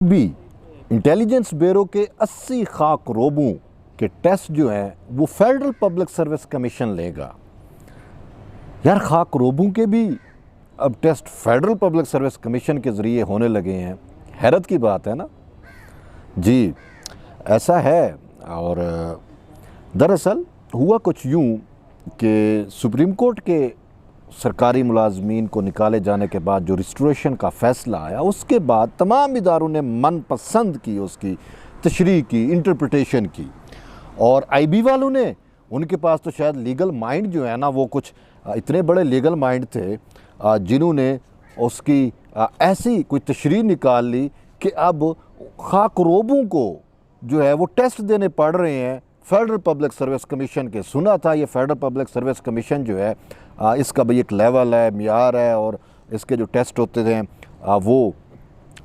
भी intelligence bureau के 80 खाक रोबों के टेस्ट जो हैं वो फेडरल पब्लिक सर्विस कमीशन लेगा। यार खाक रोबों के भी अब test federal public service commission के ज़रिए होने लगे हैं। हैरत की बात है ना जी, ऐसा है। और दरअसल हुआ कुछ यूँ कि सुप्रीम कोर्ट के सरकारी मुलाजमीन को निकाले जाने के बाद जो रिस्टोरेशन का फ़ैसला आया, उसके बाद तमाम इदारों ने मनपसंद की उसकी तशरीह की, इंटरप्रिटेशन की। और आईबी वालों ने, उनके पास तो शायद लीगल माइंड जो है ना, वो कुछ इतने बड़े लीगल माइंड थे जिन्होंने उसकी ऐसी कोई तशरीह निकाल ली कि अब खाक रोबों को जो है वो टेस्ट देने पड़ रहे हैं फेडरल पब्लिक सर्विस कमीशन के। सुना था ये फेडरल पब्लिक सर्विस कमीशन जो है इसका भाई एक लेवल है, मियार है, और इसके जो टेस्ट होते थे वो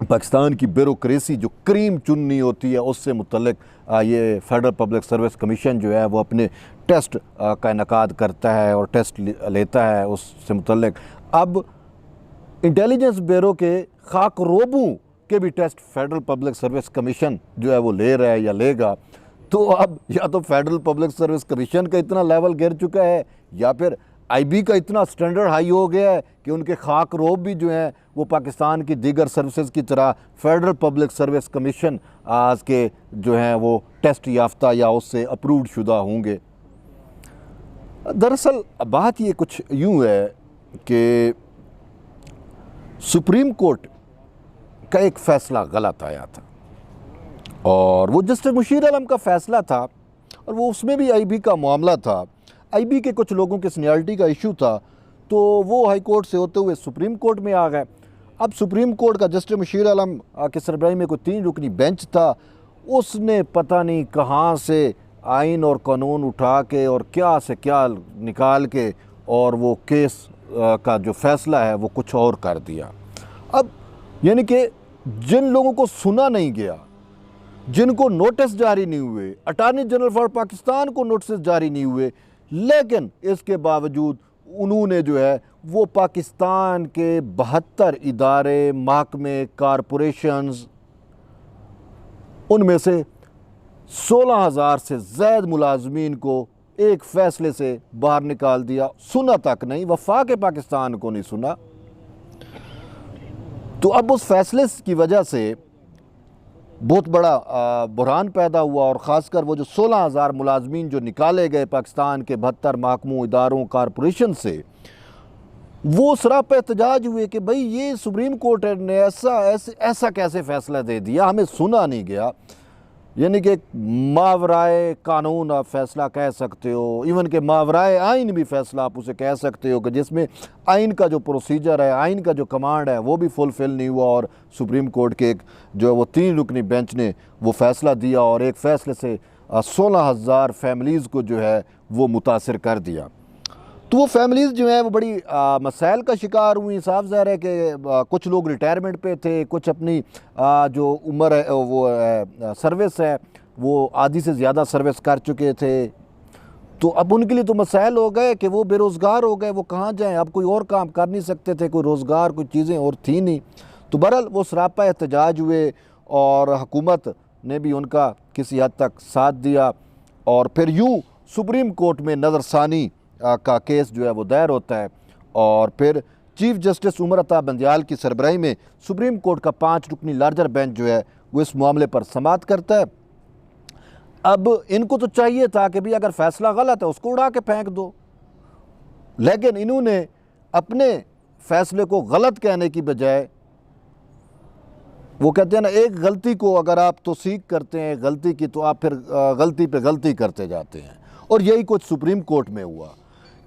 पाकिस्तान की ब्यूरोक्रेसी जो क्रीम चुननी होती है उससे मुतल्लिक ये फेडरल पब्लिक सर्विस कमीशन जो है वो अपने टेस्ट का इनकाद करता है और टेस्ट लेता है उससे मुतल्लिक। अब इंटेलिजेंस ब्यूरो के खाक रोबों के भी test federal public service commission जो है वो ले रहा है या लेगा। तो अब या तो फेडरल पब्लिक सर्विस कमीशन का इतना लेवल गिर चुका है या फिर आईबी का इतना स्टैंडर्ड हाई हो गया है कि उनके खाक रोब भी जो हैं वो पाकिस्तान की दीगर सर्विसेज की तरह फेडरल पब्लिक सर्विस कमीशन आज के जो हैं वो टेस्ट याफ्ता या उससे अप्रूव्ड शुदा होंगे। दरअसल बात ये कुछ यूँ है कि सुप्रीम कोर्ट का एक फ़ैसला गलत आया था और वो जस्टिस मुशीर आलम का फ़ैसला था और वो उसमें भी आईबी का मामला था। आईबी के कुछ लोगों के सीनियरिटी का इशू था तो वो हाई कोर्ट से होते हुए सुप्रीम कोर्ट में आ गए। अब सुप्रीम कोर्ट का जस्टिस मुशीर आलम के सरबराही में कोई 3 रुकनी बेंच था, उसने पता नहीं कहाँ से आइन और कानून उठा के और क्या से क्या निकाल के और वो केस का जो फ़ैसला है वो कुछ और कर दिया। अब यानी कि जिन लोगों को सुना नहीं गया, जिनको नोटिस जारी नहीं हुए, अटॉर्नी जनरल फॉर पाकिस्तान को नोटिस जारी नहीं हुए, लेकिन इसके बावजूद उन्होंने जो है वो पाकिस्तान के 72 इदारे, महकमे, कारपोरेशंस, उनमें से 16,000 से ज़्यादा मुलाजमीन को एक फ़ैसले से बाहर निकाल दिया। सुना तक नहीं, वफाक पाकिस्तान को नहीं सुना। तो अब उस फैसले की वजह से बहुत बड़ा बुरहान पैदा हुआ और ख़ासकर वो जो 16,000 मुलाजमीन जो निकाले गए पाकिस्तान के 72 महकमों, इदारों, कारपोरेशन से, वो सरापा एहतजाज हुए कि भाई ये सुप्रीम कोर्ट ने ऐसा कैसे फ़ैसला दे दिया, हमें सुना नहीं गया। यानी कि मावराए कानून आप फ़ैसला कह सकते हो, इवन के मावराए आइन भी फ़ैसला आप उसे कह सकते हो कि जिसमें आइन का जो प्रोसीजर है, आइन का जो कमांड है वो भी फुलफ़िल नहीं हुआ और सुप्रीम कोर्ट के एक जो वो 3 रुकनी बेंच ने वो फ़ैसला दिया और एक फ़ैसले से 16,000 फैमिलीज़ को जो है वो मुतासिर कर दिया। तो वो फैमिलीज़ जो हैं वो बड़ी मसाइल का शिकार हुई। साफ ज़ाहिर है कि कुछ लोग रिटायरमेंट पे थे, कुछ अपनी जो उम्र है वो सर्विस है वो आधी से ज़्यादा सर्विस कर चुके थे। तो अब उनके लिए तो मसाइल हो गए कि वो बेरोज़गार हो गए, वो कहाँ जाएं, अब कोई और काम कर नहीं सकते थे, कोई रोज़गार कोई चीज़ें और थी नहीं। तो बहरहाल वो सरापा एहतजाज हुए और हुकूमत ने भी उनका किसी हद तक साथ दिया और फिर यूँ सुप्रीम कोर्ट में नज़रसानी का केस जो है वो दायर होता है और फिर चीफ जस्टिस उमर अता बंदियाल की सरबराही में सुप्रीम कोर्ट का 5 रुकनी लार्जर बेंच जो है वो इस मामले पर समाअत करता है। अब इनको तो चाहिए था कि भाई अगर फ़ैसला गलत है उसको उड़ा के फेंक दो, लेकिन इन्होंने अपने फ़ैसले को गलत कहने की बजाय, वो कहते हैं ना, एक गलती को अगर आप तौसीक करते हैं गलती की तो आप फिर गलती पे गलती करते जाते हैं। और यही कुछ सुप्रीम कोर्ट में हुआ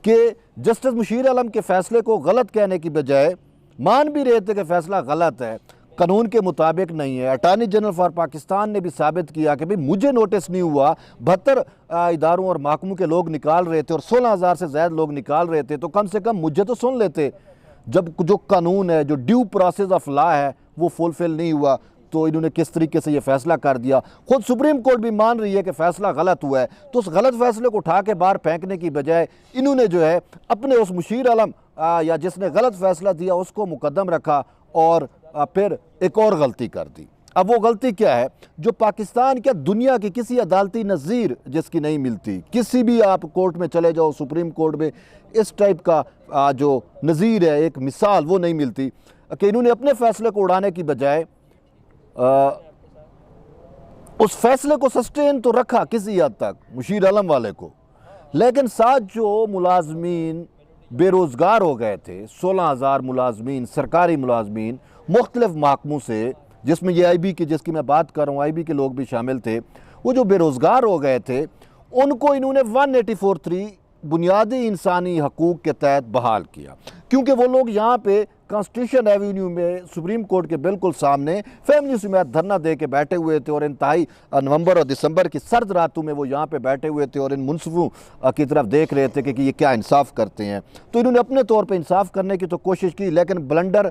कि जस्टिस मुशीर आलम के फ़ैसले को गलत कहने की बजाय मान भी रहे थे कि फ़ैसला गलत है, कानून के मुताबिक नहीं है। अटॉर्नी जनरल फॉर पाकिस्तान ने भी साबित किया कि भाई मुझे नोटिस नहीं हुआ, 72 इदारों और महकमों के लोग निकाल रहे थे और 16,000 से ज़्यादा लोग निकाल रहे थे, तो कम से कम मुझे तो सुन लेते। जब जो कानून है, जो ड्यू प्रोसेस ऑफ लॉ है वो फुलफ़िल नहीं हुआ तो इन्होंने किस तरीके से ये फ़ैसला कर दिया। खुद सुप्रीम कोर्ट भी मान रही है कि फ़ैसला गलत हुआ है, तो उस गलत फ़ैसले को उठा के बाहर फेंकने की बजाय इन्होंने जो है अपने उस मुशीर आलम या जिसने गलत फ़ैसला दिया उसको मुकद्दम रखा और फिर एक और गलती कर दी। अब वो गलती क्या है जो पाकिस्तान क्या दुनिया की किसी अदालती नज़ीर जिसकी नहीं मिलती। किसी भी आप कोर्ट में चले जाओ, सुप्रीम कोर्ट में इस टाइप का जो नज़ीर है, एक मिसाल, वो नहीं मिलती कि इन्होंने अपने फैसले को उड़ाने की बजाय उस फैसले को सस्टेन तो रखा किसी हद तक मुशीर आलम वाले को, लेकिन साथ जो मुलाजमीन बेरोज़गार हो गए थे, 16,000 मुलाजमीन, सरकारी मुलाजमीन मुख्तलिफ महकमों से, जिसमें ये IB की, जिसकी मैं बात कर रहा हूँ, IB के लोग भी शामिल थे, वो जो बेरोज़गार हो गए थे उनको इन्होंने 184(3) बुनियादी इंसानी हकूक़ के तहत बहाल किया, क्योंकि वो लोग यहाँ पे कॉन्स्टिट्यूशन एवेन्यू में सुप्रीम कोर्ट के बिल्कुल सामने फैमिली समेत धरना दे के बैठे हुए थे और इंतहाई नवंबर और दिसंबर की सर्द रातों में वो यहाँ पे बैठे हुए थे और इन मुनसिफों की तरफ देख रहे थे कि ये क्या इंसाफ करते हैं। तो इन्होंने अपने तौर पे इंसाफ करने की तो कोशिश की, लेकिन ब्लंडर,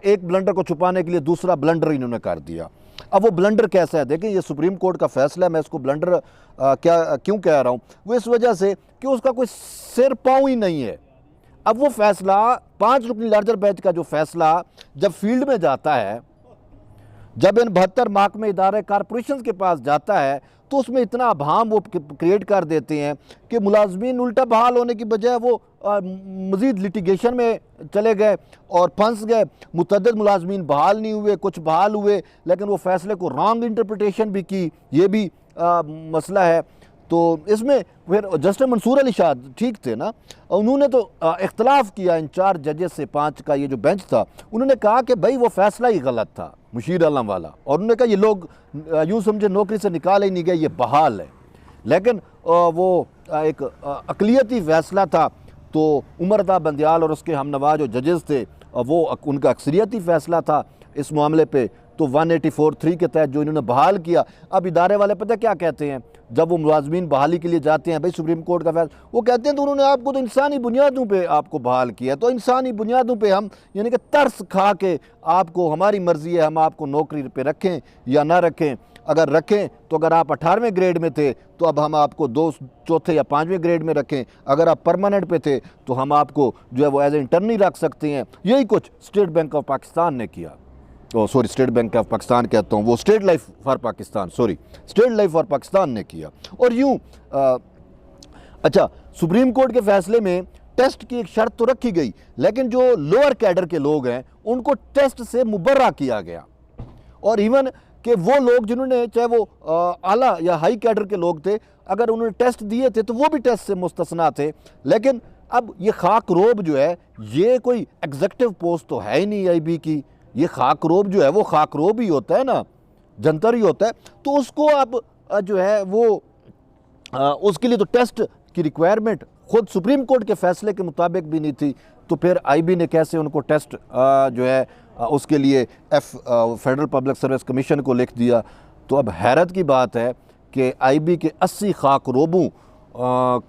एक ब्लंडर को छुपाने के लिए दूसरा ब्लंडर इन्होंने कर दिया। अब वो ब्लंडर कैसा है, देखिए ये सुप्रीम कोर्ट का फैसला है, मैं इसको ब्लंडर क्यों कह रहा हूँ, वो इस वजह से कि उसका कोई सिर पाँव ही नहीं है। अब वो फैसला 5 रुकनी लार्जर बेंच का जो फैसला जब फील्ड में जाता है, जब इन 72 महकमे इदारे कारपोरेशन के पास जाता है, तो उसमें इतना अभाम वो क्रिएट कर देते हैं कि मुलाजमीन उल्टा बहाल होने की बजाय वो मज़ीद लिटिगेशन में चले गए और फंस गए। मुतअद्दिद मुलाजमीन बहाल नहीं हुए, कुछ बहाल हुए, लेकिन वो फैसले को रॉन्ग इंटरप्रिटेशन भी की, ये भी मसला है। तो इसमें फिर जस्टिस मंसूर अली शाह ठीक थे ना, उन्होंने तो इख्तलाफ किया इन 4 जजेस से, 5 का ये जो बेंच था, उन्होंने कहा कि भाई वो फैसला ही गलत था मुशीर आलम वाला, और उन्होंने कहा ये लोग यूँ समझे नौकरी से निकाल ही नहीं गए, ये बहाल है। लेकिन वो एक अक़लियती फैसला था, तो उमरदा बंदियाल और उसके हमनवा जो जजेस थे वो उनका अक्सरियती फैसला था इस मामले पे, तो 184(3) के तहत जो इन्होंने बहाल किया। अब इदारे वाले पता क्या कहते हैं, जब वो मुलाजमीन बहाली के लिए जाते हैं, भाई सुप्रीम कोर्ट का फैसला, वो कहते हैं तो उन्होंने आपको तो इंसानी बुनियादों पे आपको बहाल किया, तो इंसानी बुनियादों पे हम यानी कि तरस खा के आपको, हमारी मर्ज़ी है हम आपको नौकरी पे रखें या ना रखें। अगर रखें तो अगर आप 18वें ग्रेड में थे तो अब हम आपको 2, 4थे या 5वें ग्रेड में रखें, अगर आप परमानेंट पे थे तो हम आपको जो है वो एज ए इंटर्नी रख सकते हैं। यही कुछ स्टेट बैंक ऑफ पाकिस्तान ने किया, sorry state bank of Pakistan कहता हूँ, वो state life for Pakistan, sorry state life for Pakistan ने किया। और यूँ अच्छा, सुप्रीम कोर्ट के फैसले में टेस्ट की एक शर्त तो रखी गई, लेकिन जो लोअर कैडर के लोग हैं उनको टेस्ट से मुबर्रा किया गया, और इवन कि वो लोग जिन्होंने, चाहे वो आला या हाई कैडर के लोग थे, अगर उन्होंने टेस्ट दिए थे तो वो भी टेस्ट से मुस्तस्ना थे। लेकिन अब ये खाक रोब जो है, ये कोई एग्जेक्टिव पोस्ट तो है ही नहीं IB की, ये खाक रोब जो है वो खाक रोब ही होता है ना, जंतर ही होता है, तो उसको अब जो है वो उसके लिए तो टेस्ट की रिक्वायरमेंट खुद सुप्रीम कोर्ट के फैसले के मुताबिक भी नहीं थी, तो फिर IB ने कैसे उनको टेस्ट जो है उसके लिए फेडरल पब्लिक सर्विस कमीशन को लिख दिया। तो अब हैरत की बात है कि IB के 80 खाक रोबों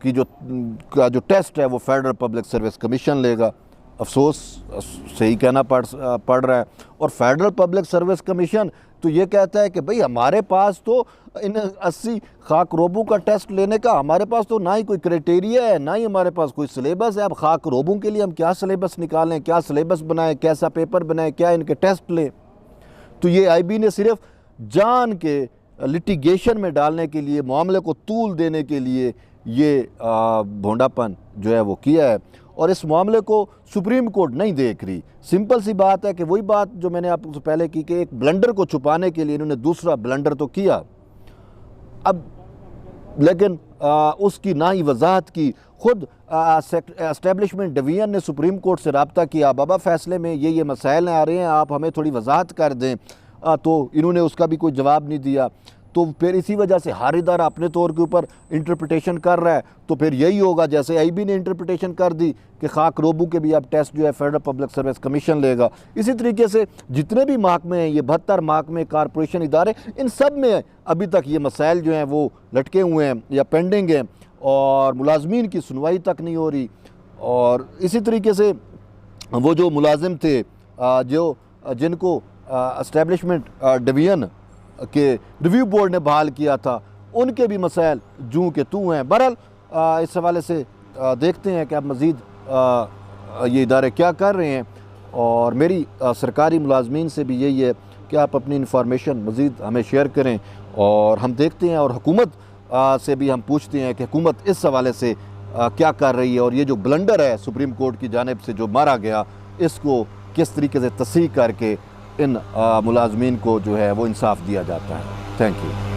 की जो टेस्ट है वो फेडरल पब्लिक सर्विस कमीशन लेगा। अफसोस सही कहना पड़ रहा है। और फेडरल पब्लिक सर्विस कमीशन तो ये कहता है कि भाई हमारे पास तो इन 80 खाक रोबों का टेस्ट लेने का हमारे पास तो ना ही कोई क्राइटेरिया है, ना ही हमारे पास कोई सिलेबस है। अब खाक रोबों के लिए हम क्या सिलेबस निकालें, क्या सिलेबस बनाएं, कैसा पेपर बनाएं, क्या इनके टेस्ट लें। तो ये IB ने सिर्फ जान के लिटिगेशन में डालने के लिए, मामले को तूल देने के लिए ये भोंडापन जो है वो किया है, और इस मामले को सुप्रीम कोर्ट नहीं देख रही। सिंपल सी बात है कि वही बात जो मैंने आपसे पहले की कि एक ब्लंडर को छुपाने के लिए इन्होंने दूसरा ब्लंडर तो किया, अब लेकिन उसकी ना ही वजाहत की। खुद एस्टेब्लिशमेंट डिवीजन ने सुप्रीम कोर्ट से रब्ता किया, बाबा फैसले में ये मसाइल आ रहे हैं, आप हमें थोड़ी वजाहत कर दें, तो इन्होंने उसका भी कोई जवाब नहीं दिया। तो फिर इसी वजह से हर इदारा अपने तौर के ऊपर इंटरप्रिटेशन कर रहा है। तो फिर यही होगा जैसे IB ने इंटरप्रिटेशन कर दी कि खाक रोबू के भी अब टेस्ट जो है फेडरल पब्लिक सर्विस कमीशन लेगा। इसी तरीके से जितने भी महकमे हैं, ये 72 महकमे, कारपोरेशन इदारे, इन सब में अभी तक ये मसाइल जो हैं वो लटके हुए हैं या पेंडिंग हैं, और मुलाजमीन की सुनवाई तक नहीं हो रही। और इसी तरीके से वो जो मुलाजिम थे जिनको एस्टेब्लिशमेंट डिवीजन के रिव्यू बोर्ड ने बहाल किया था, उनके भी मसाइल जूं के तू हैं। बहरहाल इस हवाले से देखते हैं कि अब मज़ीद ये इदारे क्या कर रहे हैं। और मेरी सरकारी मुलाजमीन से भी यही है कि आप अपनी इन्फॉर्मेशन मज़ीद हमें शेयर करें और हम देखते हैं, और हुकूमत से भी हम पूछते हैं कि हुकूमत इस हवाले से क्या कर रही है, और ये जो ब्लंडर है सुप्रीम कोर्ट की जानिब से जो मारा गया, इसको किस तरीके से तस्हीह करके इन मुलाजमीन को जो है वो इंसाफ दिया जाता है। Thank you.